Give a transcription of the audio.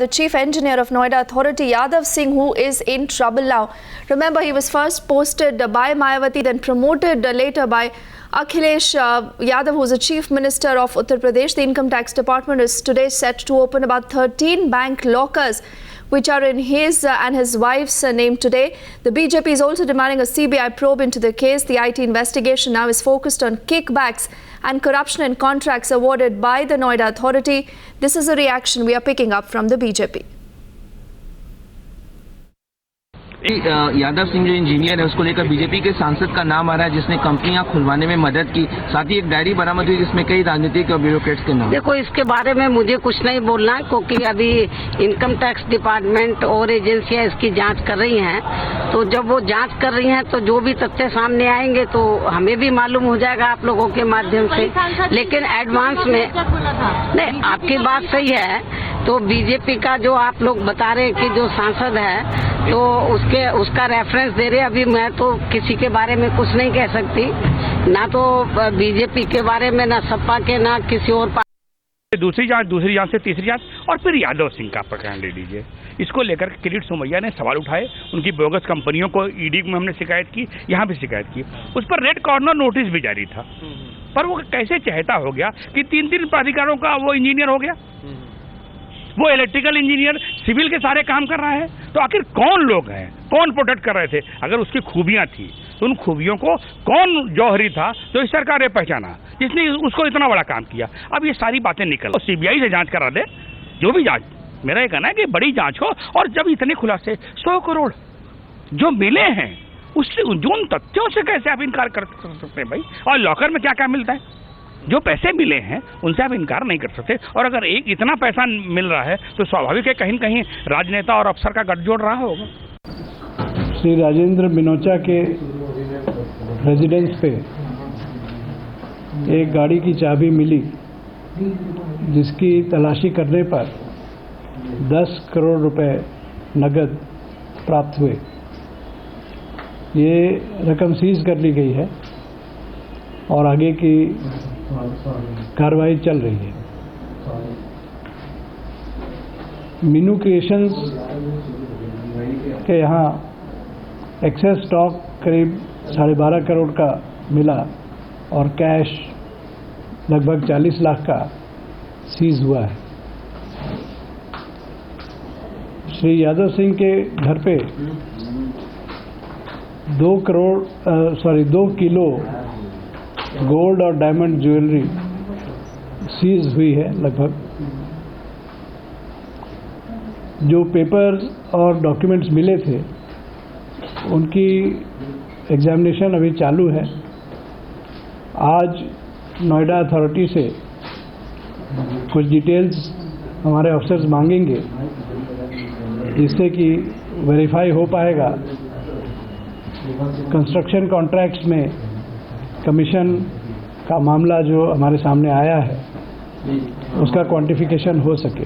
The chief engineer of Noida Authority, Yadav Singh, who is in trouble now. Remember, he was first posted by Mayawati, then promoted later by Akhilesh Yadav, who is the chief minister of Uttar Pradesh. The income tax department is today set to open about 13 bank lockers, which are in his and his wife's name today. The BJP is also demanding a CBI probe into the case. The IT investigation now is focused on kickbacks and corruption in contracts awarded by the Noida Authority. This is a reaction we are picking up from the BJP. Yadav Singh जो engineer है उसको लेकर BJP के सांसद का नाम आ रहा है, जिसने कंपनियां खुलवाने में मदद की। साथ ही एक डायरी बरामद हुई जिसमें कई राजनीतिक और ब्यूरोक्रेट्स के नाम। देखो, इसके बारे में मुझे कुछ नहीं बोलना है, क्योंकि अभी इनकम टैक्स डिपार्टमेंट और एजेंसियां इसकी जांच कर रही हैं। तो जब वो जांच कर रही हैं तो जो भी तथ्य सामने आएंगे तो हमें भी मालूम हो जाएगा आप लोगों के माध्यम से। लेकिन एडवांस में नहीं, आपकी बात सही है। तो बीजेपी का जो आप लोग बता रहे हैं कि जो सांसद है तो उसका रेफरेंस दे रहे। अभी मैं तो किसी के बारे में कुछ नहीं कह सकती, ना तो बीजेपी के बारे में, ना सपा के, ना किसी और दूसरी जांच से तीसरी जांच और फिर यादव सिंह का प्रकरण ले लीजिए। इसको लेकर किरीट सोमैया ने सवाल उठाए। उनकी बोगस कंपनियों को ईडी में हमने शिकायत की, यहाँ भी शिकायत की। उस पर रेड कॉर्नर नोटिस भी जारी था, पर वो कैसे चहेता हो गया कि 3 प्राधिकारों का वो इंजीनियर हो गया। वो इलेक्ट्रिकल इंजीनियर सिविल के सारे काम कर रहा है। तो आखिर कौन लोग हैं, कौन प्रोटेक्ट कर रहे थे? अगर उसकी खूबियां थी तो उन खूबियों को कौन जौहरी था जो इस सरकार ने पहचाना, जिसने उसको इतना बड़ा काम किया। अब ये सारी बातें निकल सीबीआई से जांच करा दे, जो भी जांच। मेरा ये कहना है कि बड़ी जांच हो, और जब इतने खुलासे 100 करोड़ जो मिले हैं उससे, उन तथ्यों से कैसे आप इनकार कर सकते हैं भाई? और लॉकर में क्या क्या मिलता है? जो पैसे मिले हैं उनसे आप इनकार नहीं कर सकते। और अगर एक इतना पैसा मिल रहा है तो स्वाभाविक है कहीं न कहीं राजनेता और अफसर का गठजोड़ रहा होगा। श्री राजेंद्र मिनोचा के रेजिडेंस पे एक गाड़ी की चाबी मिली, जिसकी तलाशी करने पर 10 करोड़ रुपए नगद प्राप्त हुए। ये रकम सीज कर ली गई है और आगे की कार्रवाई चल रही है। मीनू क्रिएशंस के यहाँ एक्सेस स्टॉक करीब 12.5 करोड़ का मिला और कैश लगभग 40 लाख का सीज हुआ है। श्री यादव सिंह के घर पे 2 किलो गोल्ड और डायमंड ज्वेलरी सीज हुई है। लगभग जो पेपर्स और डॉक्यूमेंट्स मिले थे उनकी एग्जामिनेशन अभी चालू है। आज नोएडा अथॉरिटी से कुछ डिटेल्स हमारे ऑफिसर्स मांगेंगे, जिससे कि वेरीफाई हो पाएगा कंस्ट्रक्शन कॉन्ट्रैक्ट्स में कमीशन का मामला जो हमारे सामने आया है उसका क्वांटिफिकेशन हो सके।